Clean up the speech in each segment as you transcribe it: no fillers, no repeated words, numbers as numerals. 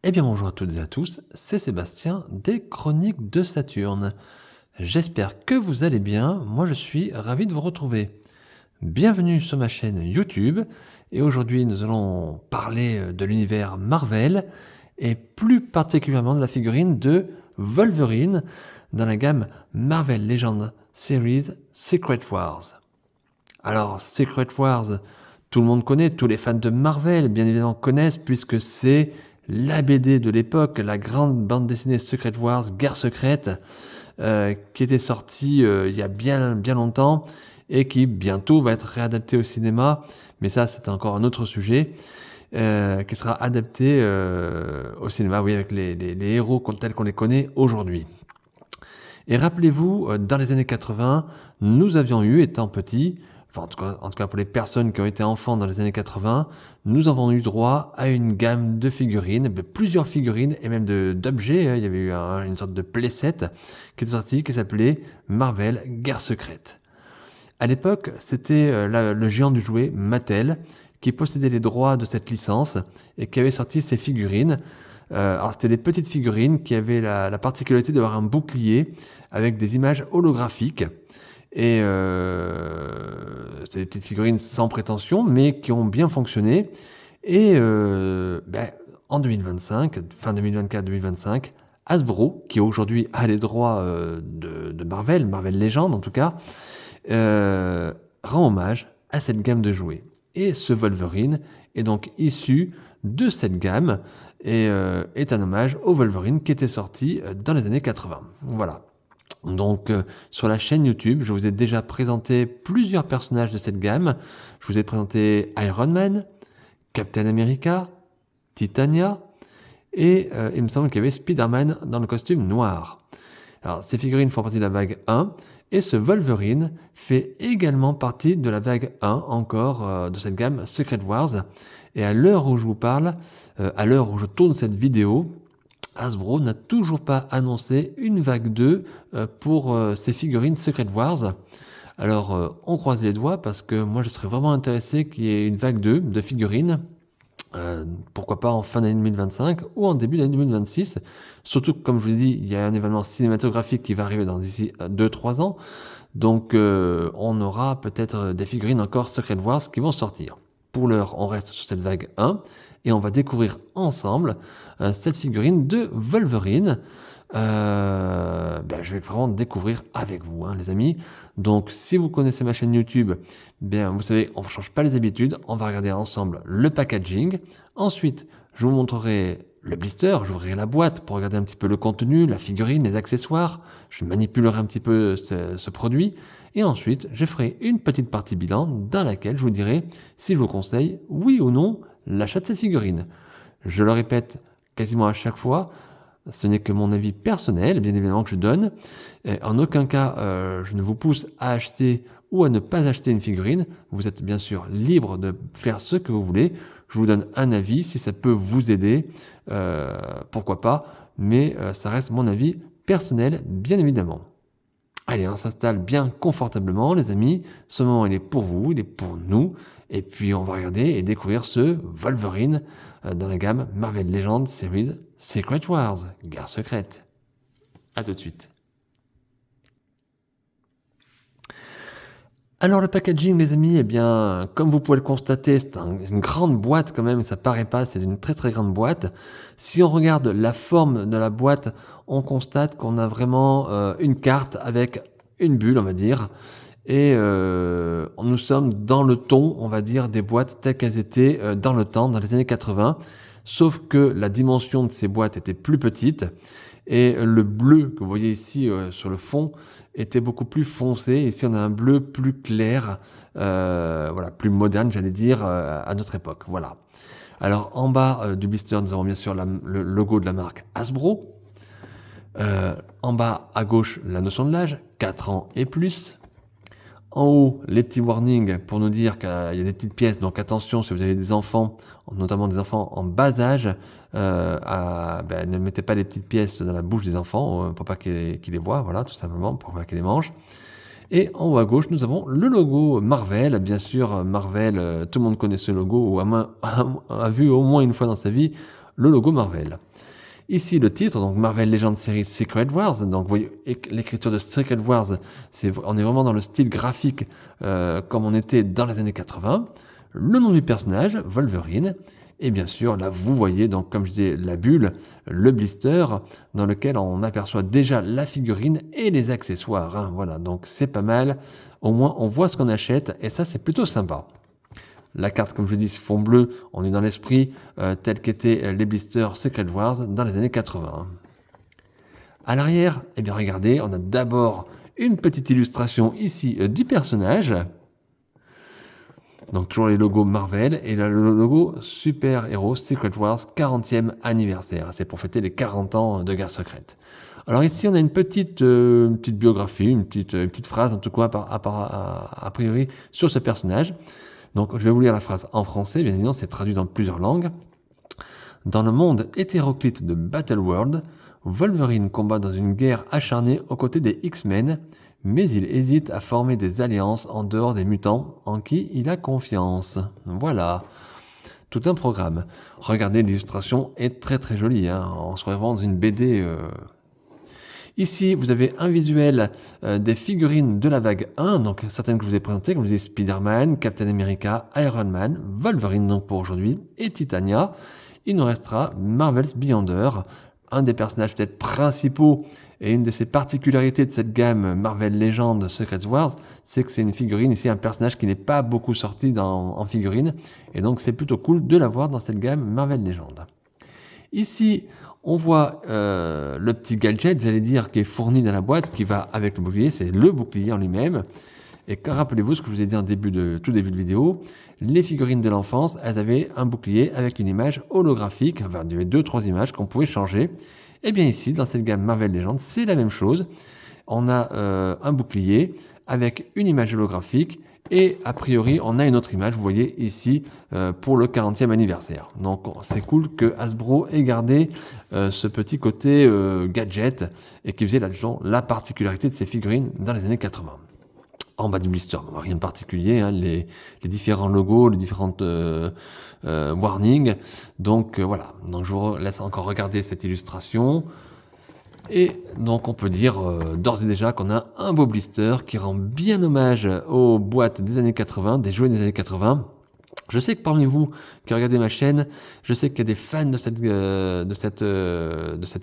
Eh bien bonjour à toutes et à tous, c'est Sébastien des Chroniques de Saturne. J'espère que vous allez bien, moi je suis ravi de vous retrouver. Bienvenue sur ma chaîne YouTube et aujourd'hui nous allons parler de l'univers Marvel et plus particulièrement de la figurine de Wolverine dans la gamme Marvel Legends Series Secret Wars. Alors Secret Wars, tout le monde connaît, tous les fans de Marvel bien évidemment connaissent puisque c'est la BD de l'époque, la grande bande dessinée Secret Wars, Guerre secrète, qui était sortie il y a bien longtemps et qui bientôt va être réadaptée au cinéma, mais ça c'est encore un autre sujet, qui sera adapté au cinéma, oui, avec les héros tels qu'on les connaît aujourd'hui. Et rappelez-vous, dans les années 80, nous avions eu, étant petits, enfin en tout cas pour les personnes qui ont été enfants dans les années 80, nous avons eu droit à une gamme de figurines, de plusieurs figurines et même d'objets. Il y avait eu une sorte de playset qui est sorti, qui s'appelait Marvel Guerre secrète. À l'époque, c'était le géant du jouet Mattel qui possédait les droits de cette licence et qui avait sorti ces figurines. Alors c'était des petites figurines qui avaient la particularité d'avoir un bouclier avec des images holographiques. Et c'est des petites figurines sans prétention, mais qui ont bien fonctionné. Et en 2025, fin 2024-2025, Hasbro, qui aujourd'hui a les droits de Marvel, Marvel Legends en tout cas, rend hommage à cette gamme de jouets. Et ce Wolverine est donc issu de cette gamme et est un hommage au Wolverine qui était sorti dans les années 80. Voilà. Donc sur la chaîne YouTube, je vous ai déjà présenté plusieurs personnages de cette gamme. Je vous ai présenté Iron Man, Captain America, Titania et il me semble qu'il y avait Spider-Man dans le costume noir. Alors ces figurines font partie de la vague 1 et ce Wolverine fait également partie de la vague 1 encore de cette gamme Secret Wars. Et à l'heure où je vous parle, à l'heure où je tourne cette vidéo, Hasbro n'a toujours pas annoncé une vague 2 pour ces figurines Secret Wars. Alors, on croise les doigts parce que moi, je serais vraiment intéressé qu'il y ait une vague 2 de figurines. Pourquoi pas en fin d'année 2025 ou en début d'année 2026. Surtout que, comme je vous l'ai dit, il y a un événement cinématographique qui va arriver dans d'ici 2-3 ans. Donc, on aura peut-être des figurines encore Secret Wars qui vont sortir. Pour l'heure, on reste sur cette vague 1 et on va découvrir ensemble cette figurine de Wolverine. Je vais vraiment découvrir avec vous, hein, les amis. Donc, si vous connaissez ma chaîne YouTube, bien, vous savez, on ne change pas les habitudes. On va regarder ensemble le packaging. Ensuite, je vous montrerai le blister. J'ouvrirai la boîte pour regarder un petit peu le contenu, la figurine, les accessoires. Je manipulerai un petit peu ce produit. Et ensuite, je ferai une petite partie bilan dans laquelle je vous dirai si je vous conseille, oui ou non, l'achat de cette figurine. Je le répète quasiment à chaque fois, ce n'est que mon avis personnel, bien évidemment, que je donne. Et en aucun cas, je ne vous pousse à acheter ou à ne pas acheter une figurine. Vous êtes bien sûr libre de faire ce que vous voulez. Je vous donne un avis. Si ça peut vous aider, pourquoi pas. Mais ça reste mon avis personnel, bien évidemment. Allez, on s'installe bien confortablement, les amis. Ce moment, il est pour vous, il est pour nous. Et puis, on va regarder et découvrir ce Wolverine dans la gamme Marvel Legends Series Secret Wars, Guerre secrète. A tout de suite. Alors le packaging, les amis, eh bien, comme vous pouvez le constater, c'est une grande boîte quand même, ça paraît pas, c'est une très très grande boîte. Si on regarde la forme de la boîte, on constate qu'on a vraiment une carte avec une bulle, on va dire. Et nous sommes dans le ton, on va dire, des boîtes telles qu'elles étaient dans le temps, dans les années 80. Sauf que la dimension de ces boîtes était plus petite. Et le bleu que vous voyez ici sur le fond était beaucoup plus foncé. Ici, on a un bleu plus clair, voilà, plus moderne, j'allais dire, à notre époque. Voilà. Alors, en bas du blister, nous avons bien sûr le logo de la marque Hasbro. En bas, à gauche, la notion de l'âge, 4 ans et plus. En haut, les petits warnings pour nous dire qu'il y a des petites pièces. Donc attention, si vous avez des enfants, notamment des enfants en bas âge, ne mettez pas les petites pièces dans la bouche des enfants pour pas qu'ils les voient, voilà, tout simplement, pour pas qu'ils les mangent. Et en haut à gauche, nous avons le logo Marvel. Bien sûr, Marvel, tout le monde connaît ce logo ou a vu au moins une fois dans sa vie le logo Marvel. Ici le titre, donc Marvel Legends Series Secret Wars, donc vous voyez l'écriture de Secret Wars, on est vraiment dans le style graphique comme on était dans les années 80. Le nom du personnage, Wolverine, et bien sûr là vous voyez, donc comme je disais, la bulle, le blister, dans lequel on aperçoit déjà la figurine et les accessoires, hein. Voilà, donc c'est pas mal, au moins on voit ce qu'on achète, et ça c'est plutôt sympa. La carte, comme je dis, fond bleu, on est dans l'esprit tel qu'étaient les blisters Secret Wars dans les années 80. À l'arrière, eh bien regardez, on a d'abord une petite illustration ici du personnage. Donc toujours les logos Marvel et là, le logo Super Hero Secret Wars 40e anniversaire. C'est pour fêter les 40 ans de Guerre secrète. Alors ici, on a une petite biographie, une petite phrase en tout cas a priori sur ce personnage. Donc je vais vous lire la phrase en français, bien évidemment c'est traduit dans plusieurs langues. Dans le monde hétéroclite de Battleworld, Wolverine combat dans une guerre acharnée aux côtés des X-Men, mais il hésite à former des alliances en dehors des mutants en qui il a confiance. Voilà, tout un programme. Regardez, l'illustration est très très jolie, hein. On se retrouve dans une BD... Ici, vous avez un visuel des figurines de la vague 1, donc certaines que je vous ai présentées, comme je disais, Spider-Man, Captain America, Iron Man, Wolverine donc pour aujourd'hui, et Titania. Il nous restera Marvel's Beyonder, un des personnages peut-être principaux, et une de ses particularités de cette gamme Marvel Legends Secret Wars, c'est que c'est une figurine, ici un personnage qui n'est pas beaucoup sorti en figurine, et donc c'est plutôt cool de l'avoir dans cette gamme Marvel Legends. Ici, on voit le petit gadget, j'allais dire, qui est fourni dans la boîte, qui va avec le bouclier, c'est le bouclier en lui-même. Et rappelez-vous ce que je vous ai dit en tout début de vidéo, les figurines de l'enfance, elles avaient un bouclier avec une image holographique, enfin il y avait 2-3 images qu'on pouvait changer. Et bien ici, dans cette gamme Marvel Legends, c'est la même chose. On a un bouclier avec une image holographique, et a priori, on a une autre image, vous voyez ici, pour le 40e anniversaire. Donc c'est cool que Hasbro ait gardé ce petit côté gadget, et qui faisait la particularité de ces figurines dans les années 80. En bas du blister, rien de particulier, hein, les différents logos, les différentes warnings. Donc voilà, donc je vous laisse encore regarder cette illustration. Et donc on peut dire d'ores et déjà qu'on a un beau blister qui rend bien hommage aux boîtes des années 80, des jouets des années 80. Je sais que parmi vous qui regardez ma chaîne, je sais qu'il y a des fans de cette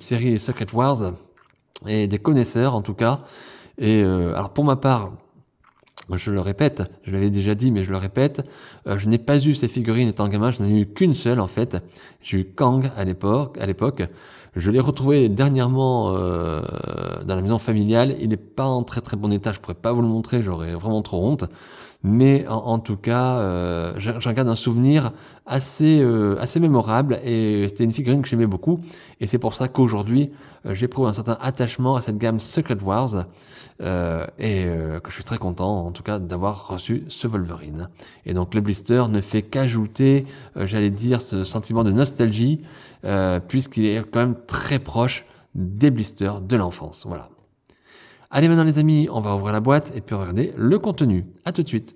série Secret Wars, et des connaisseurs en tout cas. Et alors pour ma part, je le répète, je l'avais déjà dit, mais je le répète, je n'ai pas eu ces figurines étant gamin, je n'en ai eu qu'une seule en fait. J'ai eu Kang à l'époque. Je l'ai retrouvé dernièrement dans la maison familiale. Il n'est pas en très très bon état, je pourrais pas vous le montrer, j'aurais vraiment trop honte. Mais en tout cas, j'en garde un souvenir assez mémorable, et c'était une figurine que j'aimais beaucoup. Et c'est pour ça qu'aujourd'hui, j'éprouve un certain attachement à cette gamme Secret Wars, que je suis très content en tout cas d'avoir reçu ce Wolverine. Et donc le blister ne fait qu'ajouter, j'allais dire, ce sentiment de nostalgie, puisqu'il est quand même très proche des blisters de l'enfance. Voilà. Allez maintenant les amis, on va ouvrir la boîte et puis regarder le contenu. A tout de suite.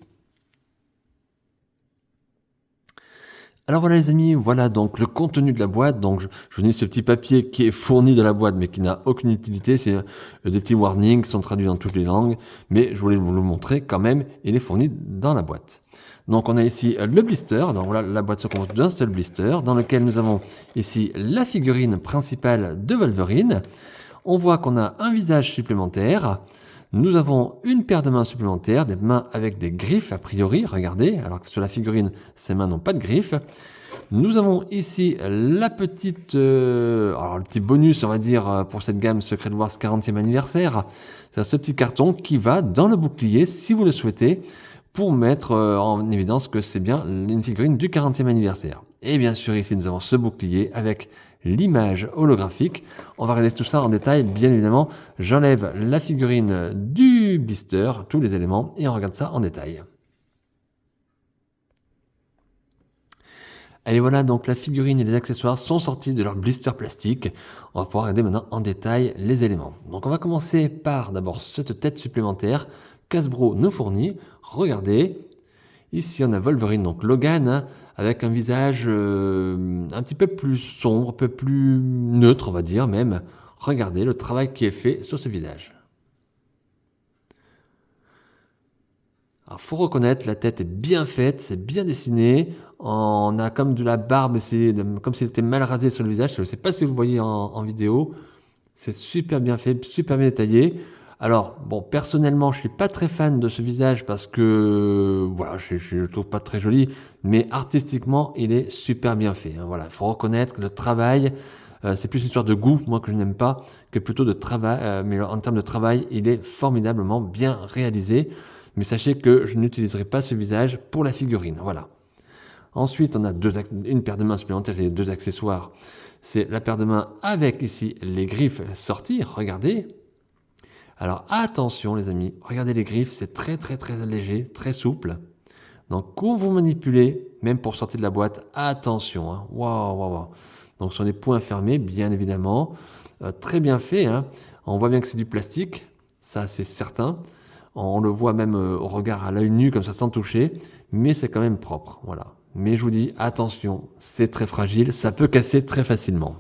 Alors voilà les amis, voilà donc le contenu de la boîte. Donc je vous dis ce petit papier qui est fourni dans la boîte mais qui n'a aucune utilité. C'est des petits warnings qui sont traduits dans toutes les langues, mais je voulais vous le montrer quand même. Il est fourni dans la boîte. Donc on a ici le blister. Donc voilà, la boîte se compose d'un seul blister dans lequel nous avons ici la figurine principale de Wolverine. On voit qu'on a un visage supplémentaire. Nous avons une paire de mains supplémentaires, des mains avec des griffes a priori, regardez, alors que sur la figurine, ces mains n'ont pas de griffes. Nous avons ici la petite, alors le petit bonus, on va dire, pour cette gamme Secret Wars 40e anniversaire. C'est ce petit carton qui va dans le bouclier, si vous le souhaitez, pour mettre en évidence que c'est bien une figurine du 40e anniversaire. Et bien sûr, ici, nous avons ce bouclier avec l'image holographique. On va regarder tout ça en détail, bien évidemment. J'enlève la figurine du blister, tous les éléments, et on regarde ça en détail. Allez, voilà, donc la figurine et les accessoires sont sortis de leur blister plastique. On va pouvoir regarder maintenant en détail les éléments. Donc on va commencer par d'abord cette tête supplémentaire qu'Hasbro nous fournit. Regardez, ici on a Wolverine, donc Logan, hein, avec un visage un petit peu plus sombre, un peu plus neutre, on va dire même. Regardez le travail qui est fait sur ce visage. Alors, faut reconnaître, la tête est bien faite, c'est bien dessiné. On a comme de la barbe, comme s'il était mal rasé sur le visage. Je ne sais pas si vous le voyez en vidéo. C'est super bien fait, super bien détaillé. Alors, bon, personnellement, je suis pas très fan de ce visage parce que, voilà, je le trouve pas très joli, mais artistiquement, il est super bien fait, hein. Voilà, il faut reconnaître que le travail, c'est plus une histoire de goût, moi, que je n'aime pas, que plutôt de travail, mais en termes de travail, il est formidablement bien réalisé. Mais sachez que je n'utiliserai pas ce visage pour la figurine, voilà. Ensuite, on a une paire de mains supplémentaires et 2 accessoires. C'est la paire de mains avec ici les griffes sorties, regardez. Alors attention les amis, regardez les griffes, c'est très très très léger, très souple. Donc quand vous manipulez, même pour sortir de la boîte, attention, hein. Waouh, waouh, waouh. Donc ce sont des points fermés, bien évidemment. Très bien fait, hein. On voit bien que c'est du plastique, ça c'est certain. On le voit même au regard à l'œil nu, comme ça sans toucher, mais c'est quand même propre, voilà. Mais je vous dis, attention, c'est très fragile, ça peut casser très facilement.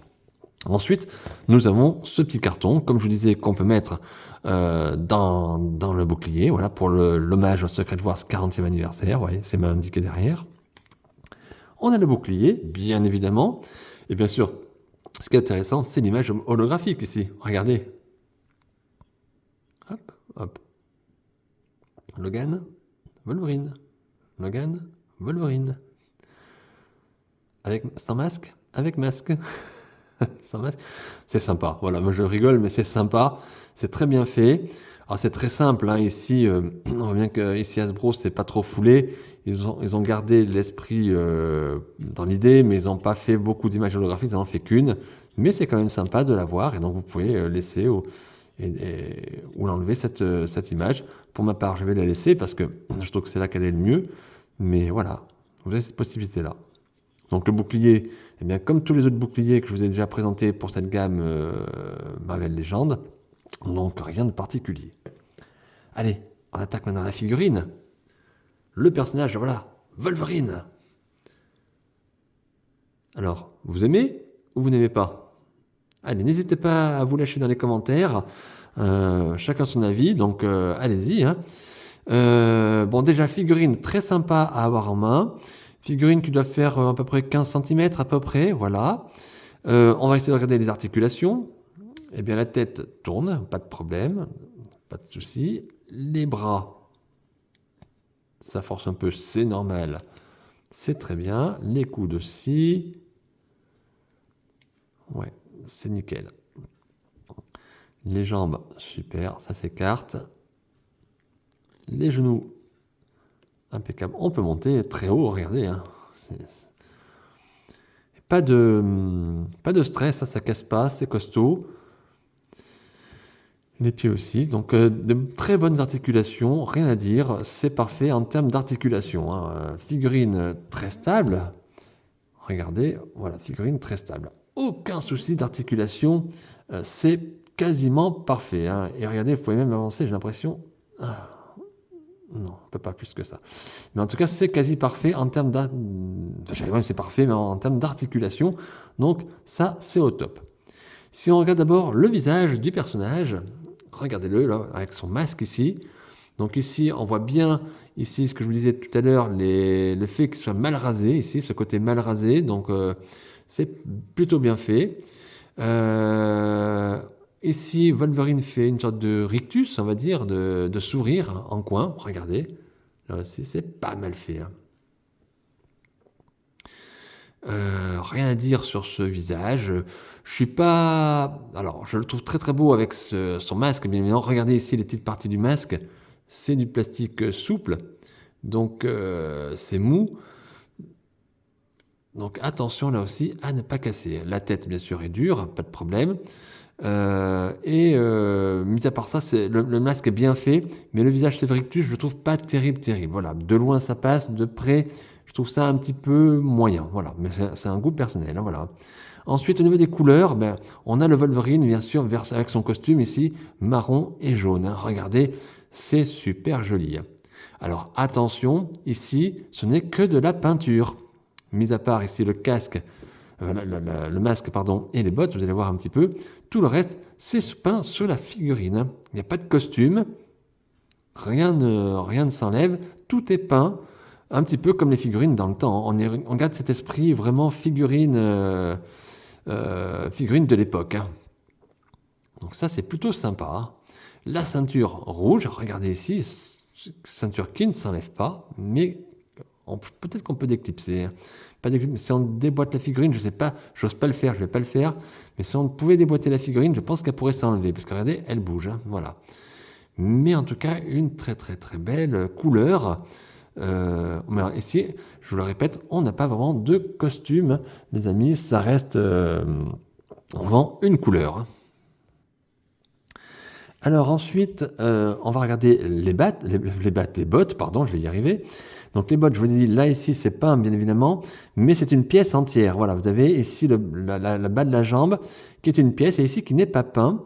Ensuite, nous avons ce petit carton, comme je vous disais, qu'on peut mettre dans le bouclier, voilà, pour l'hommage au Secret Wars 40e anniversaire, ouais, c'est mal indiqué derrière. On a le bouclier, bien évidemment, et bien sûr, ce qui est intéressant, c'est l'image holographique ici, regardez. Hop, hop. Logan, Wolverine. Logan, Wolverine. Sans masque, avec masque. Sans masque. C'est sympa. Voilà, moi je rigole, mais c'est sympa. C'est très bien fait. Alors c'est très simple, hein. Ici, on voit bien que ici Hasbro, c'est pas trop foulé. Ils ont gardé l'esprit dans l'idée, mais ils n'ont pas fait beaucoup d'images holographiques, ils n'en ont fait qu'une. Mais c'est quand même sympa de la voir, et donc vous pouvez laisser ou l'enlever cette image. Pour ma part, je vais la laisser parce que je trouve que c'est là qu'elle est le mieux. Mais voilà, vous avez cette possibilité-là. Donc le bouclier, eh bien, comme tous les autres boucliers que je vous ai déjà présentés pour cette gamme Marvel Legends, donc rien de particulier. Allez, on attaque maintenant la figurine. Le personnage, voilà, Wolverine. Alors, vous aimez ou vous n'aimez pas? Allez, n'hésitez pas à vous lâcher dans les commentaires. Chacun son avis, donc allez-y, hein. Bon, déjà, figurine très sympa à avoir en main. Figurine qui doit faire à peu près 15 cm à peu près, voilà. On va essayer de regarder les articulations. Eh bien, la tête tourne, pas de problème, pas de souci. Les bras, ça force un peu, c'est normal. C'est très bien. Les coudes aussi. Ouais, c'est nickel. Les jambes, super, ça s'écarte. Les genoux, impeccable. On peut monter très haut, regardez, hein. Pas de stress, ça casse pas, c'est costaud. Les pieds aussi, donc de très bonnes articulations, rien à dire, c'est parfait en termes d'articulation, hein. Figurine très stable, regardez, voilà, figurine très stable. Aucun souci d'articulation, c'est quasiment parfait, hein. Et regardez, vous pouvez même avancer, j'ai l'impression... Non, on peut pas plus que ça. Mais en tout cas, c'est quasi parfait en termes c'est parfait, mais en termes d'articulation. Donc ça, c'est au top. Si on regarde d'abord le visage du personnage, regardez-le là, avec son masque ici. Donc ici, on voit bien ici ce que je vous disais tout à l'heure, le fait qu'il soit mal rasé, ici, ce côté mal rasé. Donc c'est plutôt bien fait. Ici, Wolverine fait une sorte de rictus, on va dire, de sourire en coin. Regardez, là aussi, c'est pas mal fait, hein. Rien à dire sur ce visage. Je suis pas... Alors, je le trouve très très beau avec son masque, bien évidemment. Regardez ici les petites parties du masque. C'est du plastique souple, donc c'est mou. Donc attention là aussi à ne pas casser. La tête, bien sûr, est dure, pas de problème. Mis à part ça, le masque est bien fait, mais le visage Severictus, je le trouve pas terrible. Voilà, de loin ça passe, de près, je trouve ça un petit peu moyen. Voilà, mais c'est un goût personnel, hein, voilà. Ensuite, au niveau des couleurs, ben, on a le Wolverine, bien sûr, avec son costume ici, marron et jaune, hein. Regardez, c'est super joli. Alors attention, ici, ce n'est que de la peinture. mis à part ici le casque, le masque pardon, et les bottes, vous allez voir un petit peu. Tout le reste, c'est peint sur la figurine, hein. Il n'y a pas de costume, rien ne s'enlève, tout est peint, un petit peu comme les figurines dans le temps. On garde cet esprit vraiment figurine de l'époque, hein. Donc ça, c'est plutôt sympa, hein. La ceinture rouge, regardez ici, ceinture qui ne s'enlève pas, mais peut-être qu'on peut déclipser, hein. Si on déboîte la figurine, je ne sais pas, j'ose pas le faire, je ne vais pas le faire, mais si on pouvait déboîter la figurine, je pense qu'elle pourrait s'enlever, parce que regardez, elle bouge, hein, voilà. Mais en tout cas, une très très très belle couleur. Mais ici, je vous le répète, on n'a pas vraiment de costume, les amis, ça reste vraiment une couleur, hein. Alors ensuite, on va regarder les bottes, pardon, je vais y arriver. Donc les bottes, je vous ai dit, là ici, c'est peint bien évidemment, mais c'est une pièce entière. Voilà, vous avez ici la bas de la jambe qui est une pièce et ici qui n'est pas peint.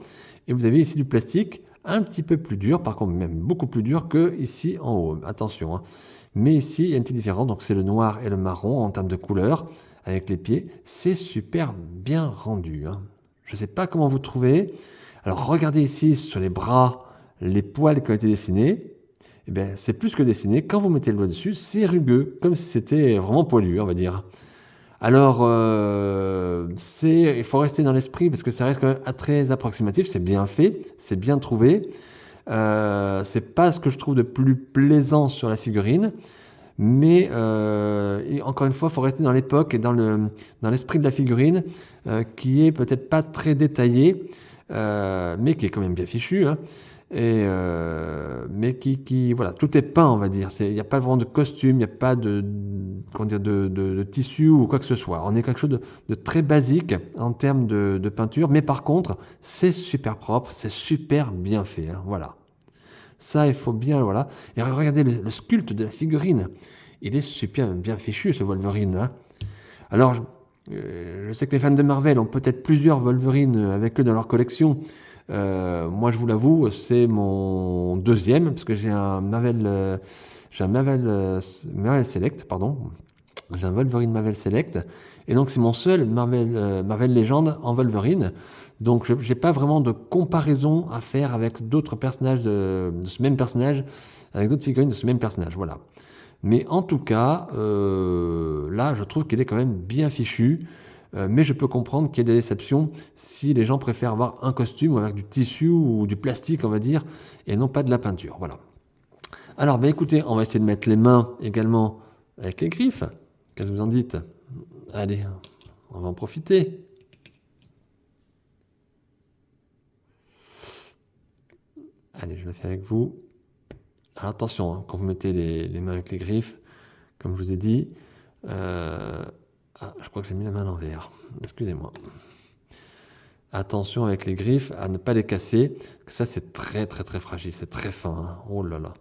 Et vous avez ici du plastique un petit peu plus dur, par contre même beaucoup plus dur que ici en haut. Attention, hein. Mais ici, il y a une petite différence, donc c'est le noir et le marron en termes de couleur avec les pieds. C'est super bien rendu, hein. Je ne sais pas comment vous trouvez. Alors regardez ici sur les bras, les poils qui ont été dessinés. Eh bien, c'est plus que dessiné. Quand vous mettez le doigt dessus, c'est rugueux, comme si c'était vraiment poilu, on va dire. Alors, il faut rester dans l'esprit parce que ça reste quand même très approximatif. C'est bien fait, c'est bien trouvé. C'est pas ce que je trouve de plus plaisant sur la figurine. Mais et encore une fois, il faut rester dans l'époque et dans l'esprit de la figurine qui est peut-être pas très détaillé, mais qui est quand même bien fichu, hein, mais voilà, tout est peint, on va dire. Il n'y a pas vraiment de costume, il n'y a pas comment dire, de tissu ou quoi que ce soit. On est quelque chose de très basique en termes de peinture, mais par contre, c'est super propre, c'est super bien fait, hein, voilà. Ça, il faut bien, voilà. Et regardez le sculpte de la figurine. Il est super bien fichu, ce Wolverine, hein. Alors, je sais que les fans de Marvel ont peut-être plusieurs Wolverine avec eux dans leur collection. Moi, je vous l'avoue, c'est mon deuxième, parce que j'ai un Marvel Select, pardon. J'ai un Wolverine Marvel Select. Et donc, c'est mon seul Marvel Legend en Wolverine. Donc, je n'ai pas vraiment de comparaison à faire avec d'autres personnages de ce même personnage, avec d'autres figurines de ce même personnage. Voilà. Mais en tout cas, là, je trouve qu'il est quand même bien fichu. Mais je peux comprendre qu'il y ait des déceptions si les gens préfèrent avoir un costume ou avec du tissu ou du plastique, on va dire, et non pas de la peinture. Voilà. Alors, ben écoutez, on va essayer de mettre les mains également avec les griffes. Qu'est-ce que vous en dites? Allez, on va en profiter. Allez, je le fais avec vous. Alors attention, hein, quand vous mettez les mains avec les griffes, comme je vous ai dit, je crois que j'ai mis la main à l'envers. Excusez-moi. Attention avec les griffes à ne pas les casser. Ça, c'est très très très fragile, c'est très fin, hein. Oh là là.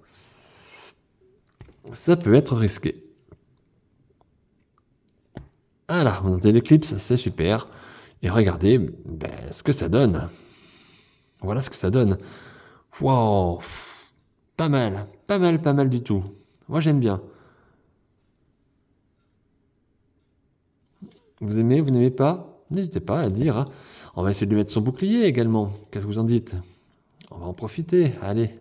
Ça peut être risqué. Voilà, vous entendez l'éclipse, c'est super. Et regardez ce que ça donne. Voilà ce que ça donne. Wow, pas mal, pas mal, pas mal du tout. Moi, j'aime bien. Vous aimez, vous n'aimez pas? N'hésitez pas à dire, hein. On va essayer de lui mettre son bouclier également. Qu'est-ce que vous en dites? On va en profiter. Allez.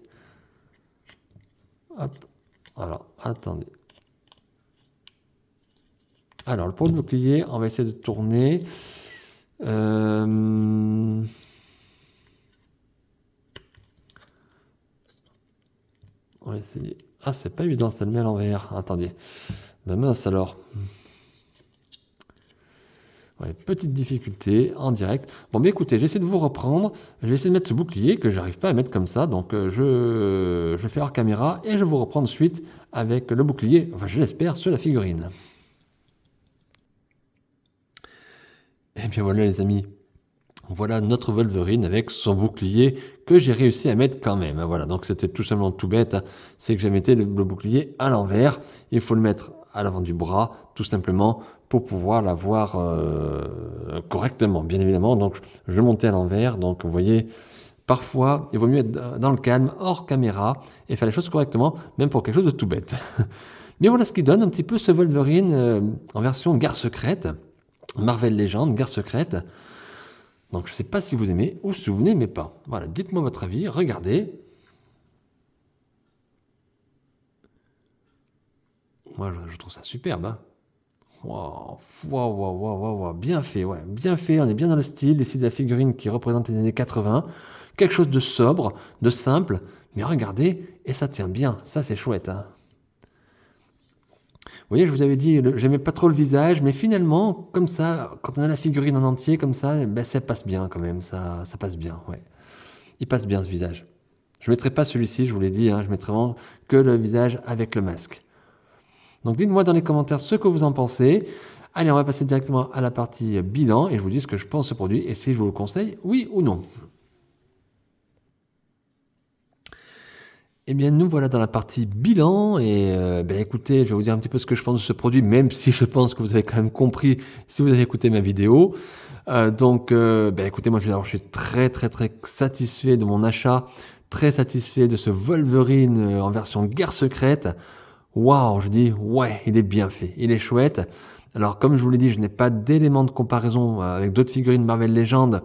Hop. Alors, attendez. Alors, pour le bouclier, on va essayer de tourner. On va essayer. Ah, c'est pas évident, ça le met à l'envers. Attendez. Ben mince alors. Ouais, petite difficulté en direct. Bon, mais écoutez, j'essaie de vous reprendre. Je vais essayer de mettre ce bouclier que j'arrive pas à mettre comme ça. Donc, je fais hors caméra et je vous reprends ensuite avec le bouclier, enfin, je l'espère, sur la figurine. Et bien voilà, les amis. Voilà notre Wolverine avec son bouclier que j'ai réussi à mettre quand même. Voilà, donc c'était tout simplement tout bête. C'est que j'ai mis le bouclier à l'envers. Il faut le mettre à l'avant du bras, tout simplement, pour pouvoir l'avoir correctement, bien évidemment. Donc, je montais à l'envers. Donc, vous voyez, parfois, il vaut mieux être dans le calme, hors caméra, et faire les choses correctement, même pour quelque chose de tout bête. Mais voilà ce qui donne un petit peu ce Wolverine en version guerre secrète, Marvel Legends, guerre secrète. Donc je ne sais pas si vous aimez ou si vous n'aimez pas. Voilà, dites-moi votre avis, regardez. Moi je trouve ça superbe. Hein. Wow, wow, wow, wow, wow, wow, bien fait, ouais, bien fait, on est bien dans le style, ici de la figurine qui représente les années 80, quelque chose de sobre, de simple, mais regardez, et ça tient bien, ça c'est chouette. Hein. Vous voyez, je vous avais dit, j'aimais pas trop le visage, mais finalement, comme ça, quand on a la figurine en entier, comme ça, ben, ça passe bien quand même, ça passe bien, ouais. Il passe bien ce visage. Je ne mettrai pas celui-ci, je vous l'ai dit, hein, je mettrai vraiment que le visage avec le masque. Donc dites-moi dans les commentaires ce que vous en pensez. Allez, on va passer directement à la partie bilan et je vous dis ce que je pense de ce produit et si je vous le conseille, oui ou non. Eh bien, nous voilà dans la partie bilan et écoutez, je vais vous dire un petit peu ce que je pense de ce produit, même si je pense que vous avez quand même compris si vous avez écouté ma vidéo. Écoutez, moi je suis très très très satisfait de mon achat, très satisfait de ce Wolverine en version guerre secrète. Waouh, je dis, ouais, il est bien fait, il est chouette. Alors, comme je vous l'ai dit, je n'ai pas d'éléments de comparaison avec d'autres figurines Marvel Legends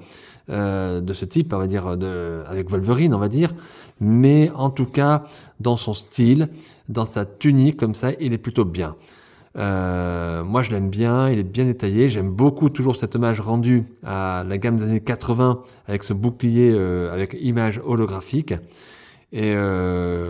de ce type, on va dire, avec Wolverine, on va dire. Mais en tout cas, dans son style, dans sa tunique, comme ça, il est plutôt bien. Moi, je l'aime bien, il est bien détaillé. J'aime beaucoup toujours cet hommage rendu à la gamme des années 80 avec ce bouclier avec image holographique. Et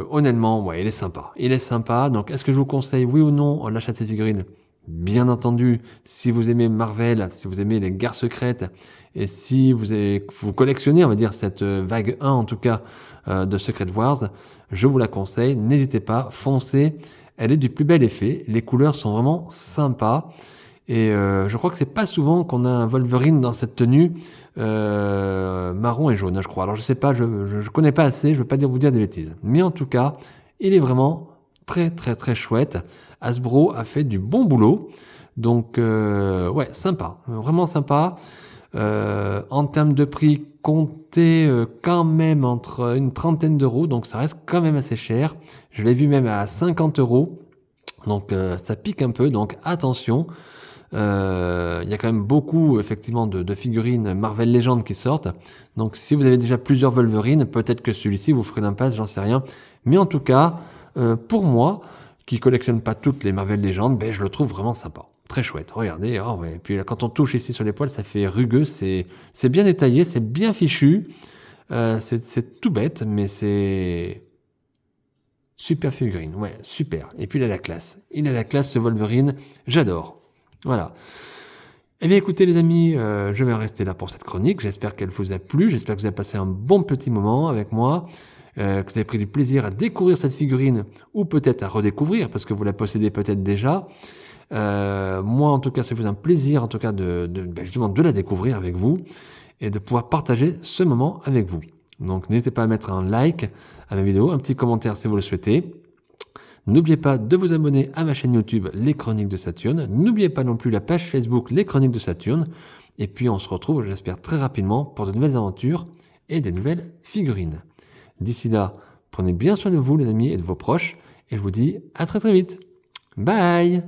honnêtement, ouais, il est sympa. Il est sympa. Donc, est-ce que je vous conseille, oui ou non, l'achat de cette figurine? Bien entendu, si vous aimez Marvel, si vous aimez les guerres secrètes, et si vous collectionnez, on va dire, cette vague 1 en tout cas de Secret Wars, je vous la conseille. N'hésitez pas, foncez. Elle est du plus bel effet. Les couleurs sont vraiment sympas. Et je crois que c'est pas souvent qu'on a un Wolverine dans cette tenue marron et jaune, je crois. Alors je sais pas, je connais pas assez, je veux pas vous dire des bêtises. Mais en tout cas, il est vraiment très très très chouette. Hasbro a fait du bon boulot. Donc ouais, sympa, vraiment sympa. En termes de prix, comptez quand même entre une trentaine d'euros, donc ça reste quand même assez cher. Je l'ai vu même à 50 euros, donc ça pique un peu, donc attention. Il y a quand même beaucoup effectivement de figurines Marvel Legends qui sortent. Donc si vous avez déjà plusieurs Wolverine, peut-être que celui-ci vous ferait l'impasse, j'en sais rien. Mais en tout cas, pour moi, qui collectionne pas toutes les Marvel Legends, ben, je le trouve vraiment sympa. Très chouette, regardez. Oh ouais. Et puis là, quand on touche ici sur les poils, ça fait rugueux, c'est bien détaillé, c'est bien fichu. C'est tout bête, mais c'est super figurine, ouais, super. Et puis il a la classe. Il a la classe ce Wolverine, j'adore. Voilà. Eh bien écoutez les amis, je vais rester là pour cette chronique. J'espère qu'elle vous a plu, j'espère que vous avez passé un bon petit moment avec moi, que vous avez pris du plaisir à découvrir cette figurine ou peut-être à redécouvrir parce que vous la possédez peut-être déjà. Moi en tout cas, ça fait un plaisir en tout cas justement de la découvrir avec vous et de pouvoir partager ce moment avec vous. Donc n'hésitez pas à mettre un like à ma vidéo, un petit commentaire si vous le souhaitez. N'oubliez pas de vous abonner à ma chaîne YouTube Les Chroniques de Saturne. N'oubliez pas non plus la page Facebook Les Chroniques de Saturne. Et puis on se retrouve, j'espère, très rapidement pour de nouvelles aventures et des nouvelles figurines. D'ici là, prenez bien soin de vous les amis et de vos proches. Et je vous dis à très très vite. Bye!